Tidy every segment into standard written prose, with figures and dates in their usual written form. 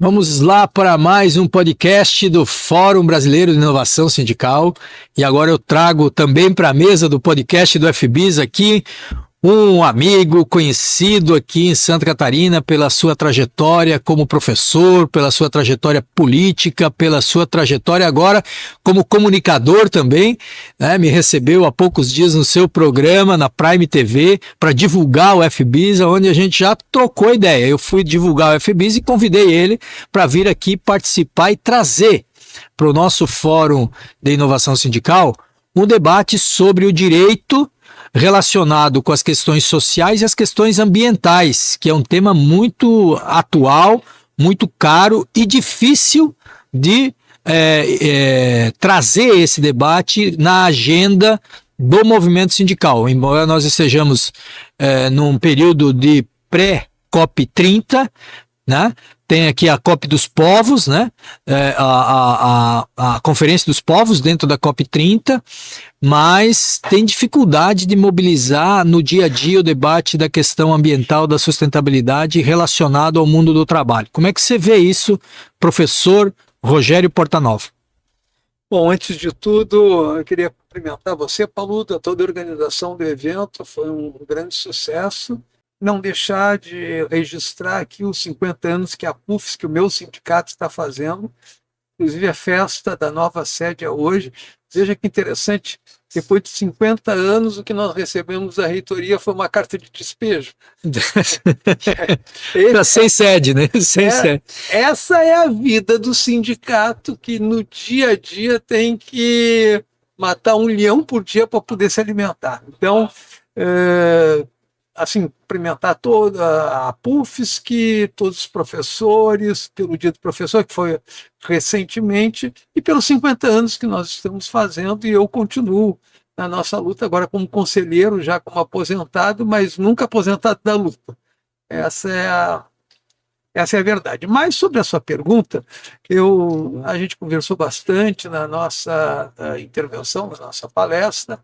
Vamos lá para mais um podcast do Fórum Brasileiro de Inovação Sindical. E agora eu trago também para a mesa do podcast do FBIS aqui um amigo conhecido aqui em Santa Catarina pela sua trajetória como professor, pela sua trajetória política, pela sua trajetória agora como comunicador também, né? Me recebeu há poucos dias no seu programa, na Prime TV, para divulgar o FBIS, onde a gente já trocou ideia. Eu fui divulgar o FBIS e convidei ele para vir aqui participar e trazer para o nosso Fórum de Inovação Sindical um debate sobre o direito relacionado com as questões sociais e as questões ambientais, que é um tema muito atual, muito caro e difícil de trazer esse debate na agenda do movimento sindical. Embora nós estejamos num período de pré-COP30, né? Tem aqui a COP dos Povos, né? A Conferência dos Povos dentro da COP30, mas tem dificuldade de mobilizar no dia a dia o debate da questão ambiental, da sustentabilidade relacionado ao mundo do trabalho. Como é que você vê isso, professor Rogério Portanova? Bom, antes de tudo, eu queria cumprimentar você, Paludo, a toda a organização do evento, foi um grande sucesso. Não deixar de registrar aqui os 50 anos que a PUFS, que o meu sindicato está fazendo, inclusive a festa da nova sede é hoje. Veja que interessante, depois de 50 anos, o que nós recebemos da reitoria foi uma carta de despejo. Sem sede, né? Sem sede. Essa é a vida do sindicato, que no dia a dia tem que matar um leão por dia para poder se alimentar. Então, assim, cumprimentar toda a PUFS, todos os professores, pelo Dia do Professor, que foi recentemente, e pelos 50 anos que nós estamos fazendo, e eu continuo na nossa luta agora como conselheiro, já como aposentado, mas nunca aposentado da luta. Essa é a verdade. Mas sobre a sua pergunta, a gente conversou bastante na nossa intervenção, na nossa palestra,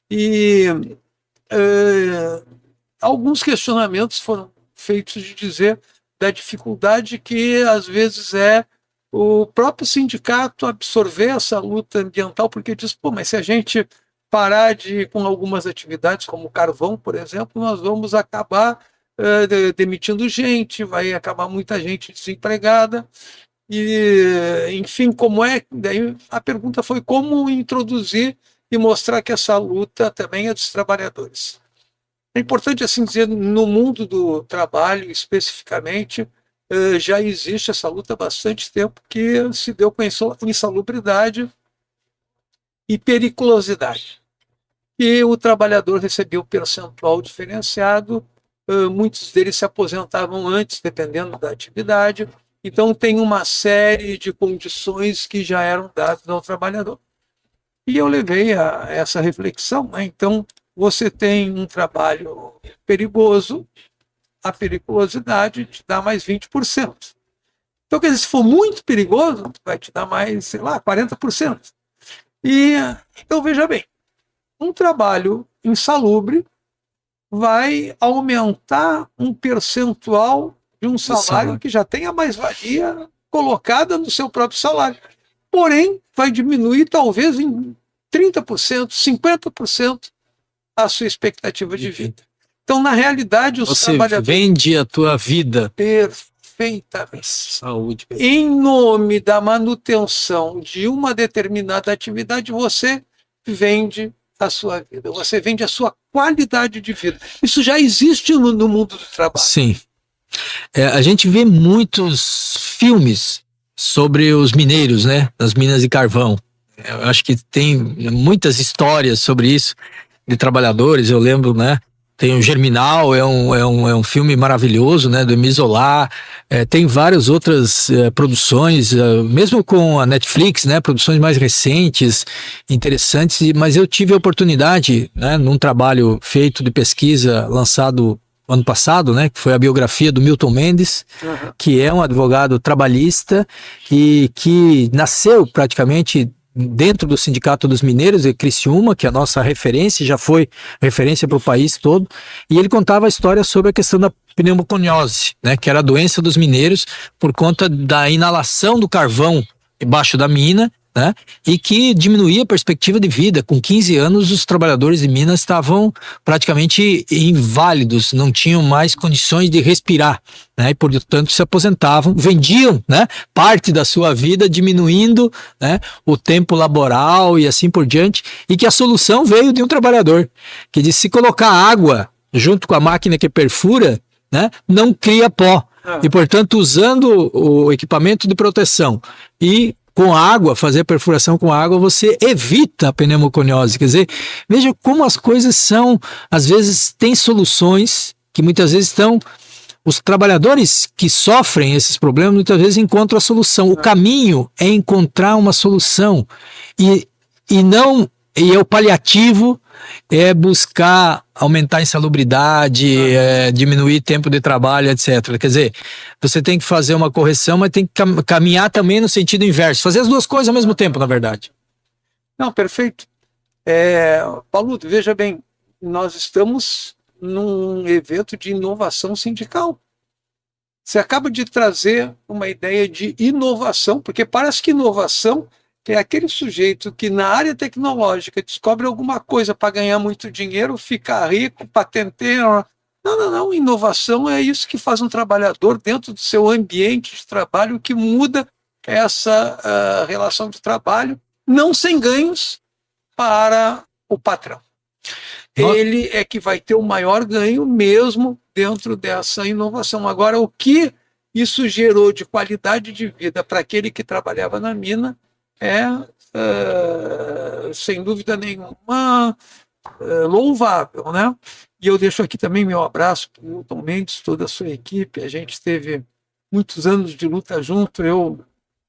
e alguns questionamentos foram feitos de dizer da dificuldade que, às vezes, é o próprio sindicato absorver essa luta ambiental, porque diz, mas se a gente parar com algumas atividades, como o carvão, por exemplo, nós vamos acabar demitindo gente, vai acabar muita gente desempregada, e, enfim, daí a pergunta foi como introduzir e mostrar que essa luta também é dos trabalhadores. É importante assim dizer, no mundo do trabalho especificamente, já existe essa luta há bastante tempo, que se deu com insalubridade e periculosidade. E o trabalhador recebeu percentual diferenciado, muitos deles se aposentavam antes, dependendo da atividade, então tem uma série de condições que já eram dadas ao trabalhador. E eu levei a essa reflexão, né? Então, você tem um trabalho perigoso, a periculosidade te dá mais 20%. Então, quer dizer, se for muito perigoso, vai te dar mais, 40%. Então, veja bem, um trabalho insalubre vai aumentar um percentual de um salário que já tem a mais-valia colocada no seu próprio salário. Porém, vai diminuir talvez em 30%, 50%, a sua expectativa de vida. Então, na realidade, os trabalhadores... Você vende a tua vida. Perfeitamente. Saúde. Em nome da manutenção de uma determinada atividade, você vende a sua vida. Você vende a sua qualidade de vida. Isso já existe no mundo do trabalho. Sim. A gente vê muitos filmes sobre os mineiros, né? Das minas de carvão. Eu acho que tem muitas histórias sobre isso, de trabalhadores. Eu lembro, né? Tem o Germinal, é um filme maravilhoso, né? Do Émile Zola. Tem várias outras produções, mesmo com a Netflix, né? Produções mais recentes, interessantes. Mas eu tive a oportunidade, né? Num trabalho feito de pesquisa, lançado ano passado, né? Que foi a biografia do Milton Mendes, que é um advogado trabalhista e que nasceu praticamente dentro do Sindicato dos Mineiros de Criciúma, que é a nossa referência, já foi referência para o país todo, e ele contava a história sobre a questão da pneumoconiose, né, que era a doença dos mineiros por conta da inalação do carvão embaixo da mina, né, e que diminuía a perspectiva de vida. Com 15 anos, os trabalhadores de Minas estavam praticamente inválidos, não tinham mais condições de respirar, né, e portanto se aposentavam, vendiam, né, parte da sua vida, diminuindo, né, o tempo laboral e assim por diante, e que a solução veio de um trabalhador, que disse: se colocar água junto com a máquina que perfura, né, não cria pó. E portanto, usando o equipamento de proteção e com água, fazer perfuração com água, você evita a pneumoconiose. Quer dizer, veja como as coisas são, às vezes tem soluções que muitas vezes estão, os trabalhadores que sofrem esses problemas muitas vezes encontram a solução. O caminho é encontrar uma solução e o paliativo é buscar aumentar a insalubridade, diminuir tempo de trabalho, etc. Quer dizer, você tem que fazer uma correção, mas tem que caminhar também no sentido inverso. Fazer as duas coisas ao mesmo tempo, na verdade. Não, perfeito. Paulo, veja bem, nós estamos num evento de inovação sindical. Você acaba de trazer uma ideia de inovação, porque parece que inovação é aquele sujeito que na área tecnológica descobre alguma coisa para ganhar muito dinheiro, ficar rico, patenteia. Não. Inovação é isso que faz um trabalhador dentro do seu ambiente de trabalho, que muda essa relação de trabalho, não sem ganhos para o patrão. Ele é que vai ter o maior ganho mesmo dentro dessa inovação. Agora, o que isso gerou de qualidade de vida para aquele que trabalhava na mina sem dúvida nenhuma, louvável, né? E eu deixo aqui também meu abraço para o Milton Mendes, toda a sua equipe. A gente teve muitos anos de luta junto, eu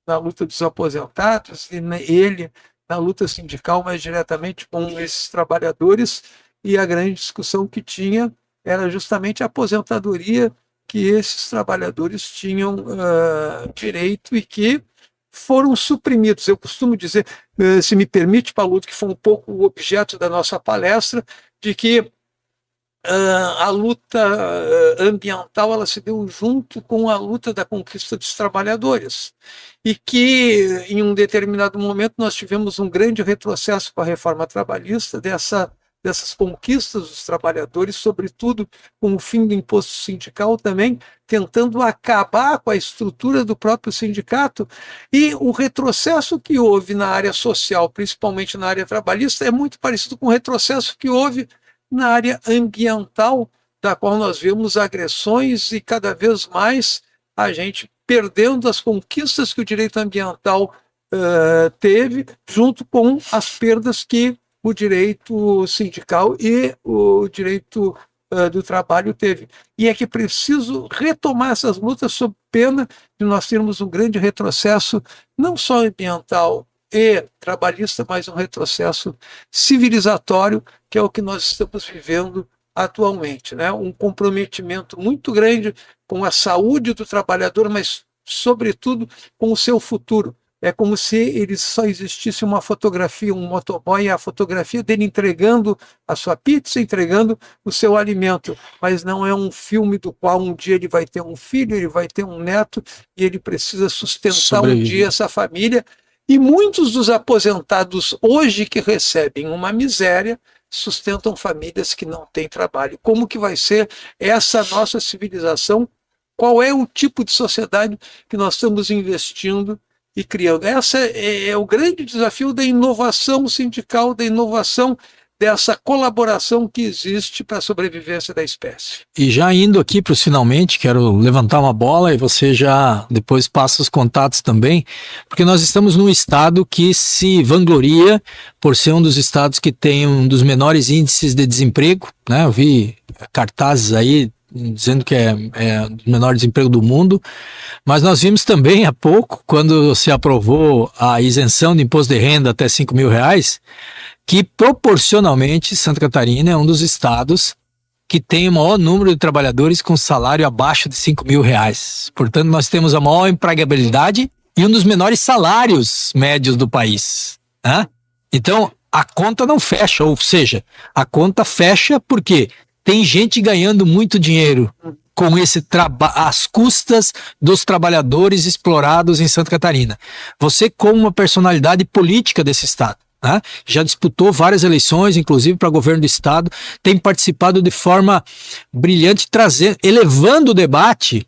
na luta dos aposentados e ele na luta sindical mais diretamente com esses trabalhadores, e a grande discussão que tinha era justamente a aposentadoria que esses trabalhadores tinham direito e que foram suprimidos. Eu costumo dizer, se me permite, Paulo, que foi um pouco o objeto da nossa palestra, de que a luta ambiental ela se deu junto com a luta da conquista dos trabalhadores, e que em um determinado momento nós tivemos um grande retrocesso com a reforma trabalhista, dessas conquistas dos trabalhadores, sobretudo com o fim do imposto sindical também, tentando acabar com a estrutura do próprio sindicato. E o retrocesso que houve na área social, principalmente na área trabalhista, é muito parecido com o retrocesso que houve na área ambiental, da qual nós vemos agressões e cada vez mais a gente perdendo as conquistas que o direito ambiental teve, junto com as perdas que o direito sindical e o direito do trabalho teve. E é que é preciso retomar essas lutas sob pena de nós termos um grande retrocesso, não só ambiental e trabalhista, mas um retrocesso civilizatório, que é o que nós estamos vivendo atualmente, né? Um comprometimento muito grande com a saúde do trabalhador, mas, sobretudo, com o seu futuro. É como se ele só existisse uma fotografia, um motoboy, a fotografia dele entregando a sua pizza, entregando o seu alimento, mas não é um filme do qual um dia ele vai ter um filho, ele vai ter um neto, e ele precisa sustentar um dia essa família. E muitos dos aposentados hoje que recebem uma miséria sustentam famílias que não têm trabalho. Como que vai ser essa nossa civilização? Qual é o tipo de sociedade que nós estamos investindo e criando? Esse é o grande desafio da inovação sindical, da inovação dessa colaboração que existe para a sobrevivência da espécie. E já indo aqui para os finalmente, quero levantar uma bola e você já depois passa os contatos também, porque nós estamos num estado que se vangloria por ser um dos estados que tem um dos menores índices de desemprego, né? Eu vi cartazes aí dizendo que é o menor desemprego do mundo, mas nós vimos também há pouco, quando se aprovou a isenção de imposto de renda até R$5.000, que proporcionalmente Santa Catarina é um dos estados que tem o maior número de trabalhadores com salário abaixo de R$5.000. Portanto, nós temos a maior empregabilidade e um dos menores salários médios do país. né? Então, a conta não fecha, ou seja, a conta fecha porque tem gente ganhando muito dinheiro com esse às custas dos trabalhadores explorados em Santa Catarina. Você, como uma personalidade política desse estado, né? Já disputou várias eleições, inclusive para governo do estado, tem participado de forma brilhante, elevando o debate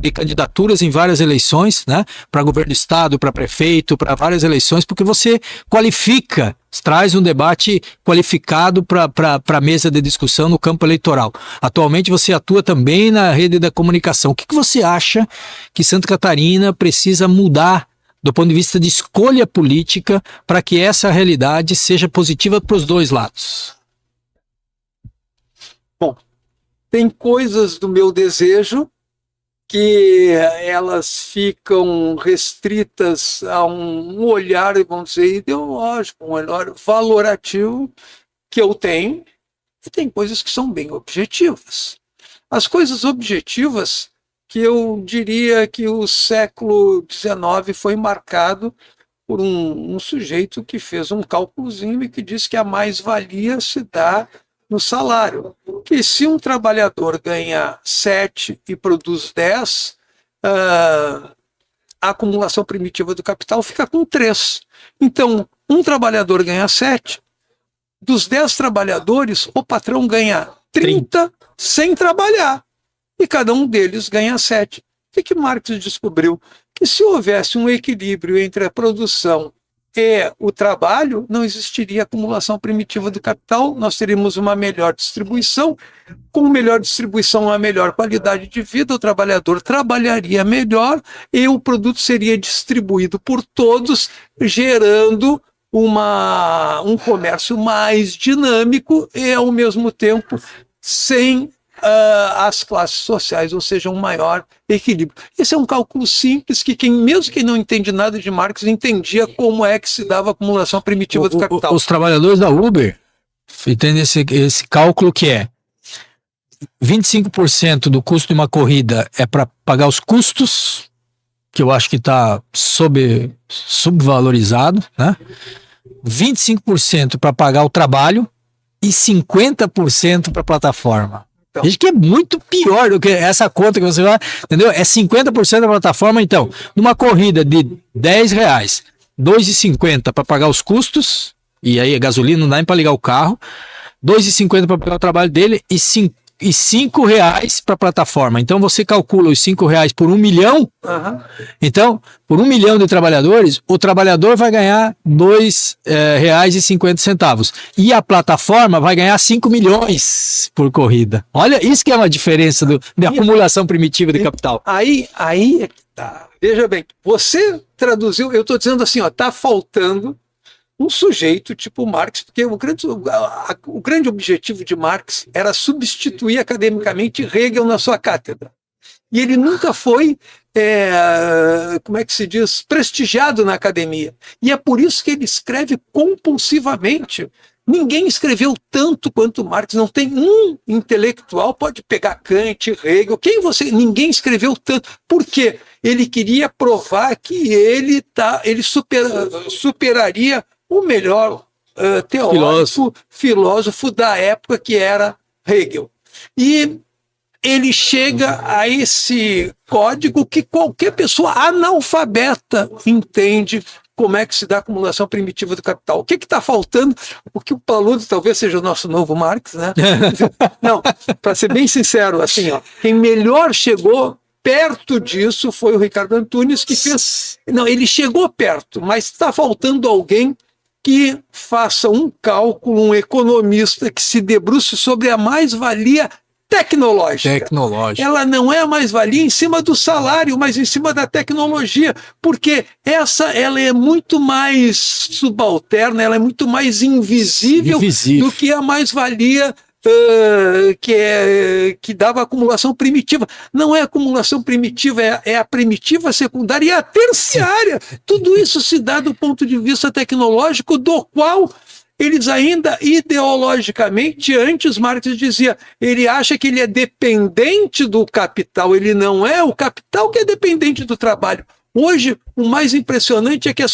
de candidaturas em várias eleições, né? Para governo do estado, para prefeito, para várias eleições, porque você qualifica, traz um debate qualificado para a mesa de discussão no campo eleitoral. Atualmente você atua também na rede da comunicação. O que você acha que Santa Catarina precisa mudar do ponto de vista de escolha política para que essa realidade seja positiva para os dois lados? Bom, tem coisas do meu desejo que elas ficam restritas a um olhar, vamos dizer, ideológico, um olhar valorativo que eu tenho, e tem coisas que são bem objetivas. As coisas objetivas, que eu diria que o século XIX foi marcado por um sujeito que fez um cálculozinho e que disse que a mais-valia se dá no salário. Que se um trabalhador ganha 7 e produz 10, a acumulação primitiva do capital fica com 3. Então, um trabalhador ganha 7, dos 10 trabalhadores, o patrão ganha 30 sem trabalhar. E cada um deles ganha 7. O que Marx descobriu? Que se houvesse um equilíbrio entre a produção e o trabalho, não existiria acumulação primitiva do capital, nós teríamos uma melhor distribuição. Com melhor distribuição, uma melhor qualidade de vida, o trabalhador trabalharia melhor e o produto seria distribuído por todos, gerando um comércio mais dinâmico e, ao mesmo tempo, sem as classes sociais, ou seja, um maior equilíbrio. Esse é um cálculo simples que mesmo quem não entende nada de Marx entendia como é que se dava a acumulação primitiva do capital. Os trabalhadores da Uber entendem esse cálculo que é 25% do custo de uma corrida é para pagar os custos, que eu acho que está subvalorizado, né? 25% para pagar o trabalho e 50% para a plataforma. Veja que é muito pior do que essa conta que você vai, entendeu? É 50% da plataforma, então, numa corrida de R$10, R$2,50 para pagar os custos, e aí a gasolina não dá nem para ligar o carro, R$2,50 para pagar o trabalho dele e R$5 para a plataforma. Então você calcula os R$5 por 1 milhão. Então, por 1 milhão de trabalhadores, o trabalhador vai ganhar R$2,50. E a plataforma vai ganhar 5 milhões por corrida. Olha, isso que é uma diferença de acumulação primitiva de capital. Aí é que tá. Veja bem, você traduziu, eu estou dizendo assim, está faltando um sujeito tipo Marx, porque o grande objetivo de Marx era substituir academicamente Hegel na sua cátedra. E ele nunca foi, como é que se diz, prestigiado na academia. E é por isso que ele escreve compulsivamente. Ninguém escreveu tanto quanto Marx, não tem um intelectual, pode pegar Kant, Hegel, ninguém escreveu tanto. Por quê? Ele queria provar que ele superaria o melhor teórico, filósofo da época, que era Hegel. E ele chega a esse código que qualquer pessoa analfabeta entende como é que se dá a acumulação primitiva do capital. O que está faltando? O que o Paludo talvez seja o nosso novo Marx, né? Não, para ser bem sincero, assim, quem melhor chegou perto disso foi o Ricardo Antunes, que fez... Não, ele chegou perto, mas está faltando alguém que faça um cálculo, um economista que se debruce sobre a mais-valia tecnológica. Ela não é a mais-valia em cima do salário, mas em cima da tecnologia, porque ela é muito mais subalterna, ela é muito mais invisível. Do que a mais-valia que dava acumulação primitiva. Não é acumulação primitiva, é a primitiva secundária e a terciária. Tudo isso se dá do ponto de vista tecnológico, do qual eles ainda ideologicamente, antes Marx dizia, ele acha que ele é dependente do capital, ele não é o capital que é dependente do trabalho. Hoje, o mais impressionante é que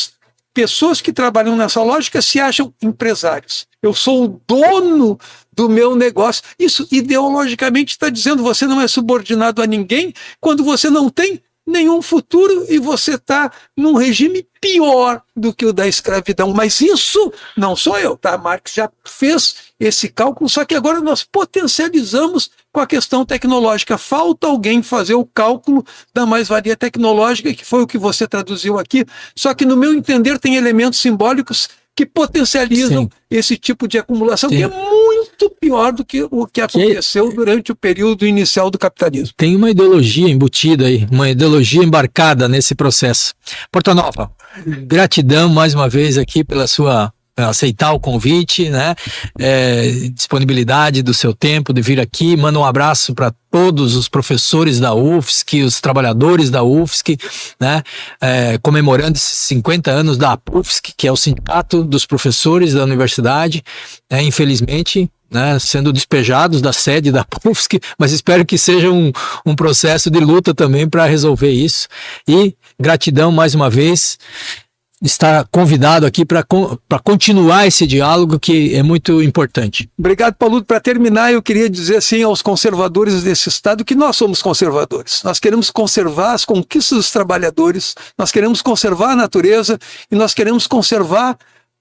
pessoas que trabalham nessa lógica se acham empresários. Eu sou o dono do meu negócio. Isso ideologicamente está dizendo que você não é subordinado a ninguém quando você não tem nenhum futuro e você está num regime pior do que o da escravidão. Mas isso não sou eu, tá? Marx já fez esse cálculo, só que agora nós potencializamos com a questão tecnológica. Falta alguém fazer o cálculo da mais-valia tecnológica, que foi o que você traduziu aqui, só que no meu entender tem elementos simbólicos que potencializam Sim. esse tipo de acumulação, Sim. que é muito pior do que o que aconteceu durante o período inicial do capitalismo. Tem uma ideologia embutida aí, uma ideologia embarcada nesse processo. Portanova, gratidão mais uma vez aqui pela sua aceitar o convite, né? Disponibilidade do seu tempo de vir aqui. Manda um abraço para todos os professores da UFSC, os trabalhadores da UFSC, né? Comemorando esses 50 anos da UFSC, que é o sindicato dos professores da universidade, infelizmente, né, sendo despejados da sede da UFSC, mas espero que seja um processo de luta também para resolver isso. E gratidão mais uma vez. Está convidado aqui para continuar esse diálogo que é muito importante. Obrigado, Paulo. Para terminar, eu queria dizer assim aos conservadores desse Estado que nós somos conservadores. Nós queremos conservar as conquistas dos trabalhadores, nós queremos conservar a natureza e nós queremos conservar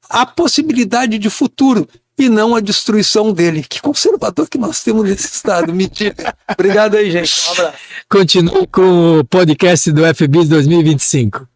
a possibilidade de futuro e não a destruição dele. Que conservador que nós temos nesse Estado, me diga. Obrigado aí, gente. Um abraço. Continue com o podcast do FBIS 2025.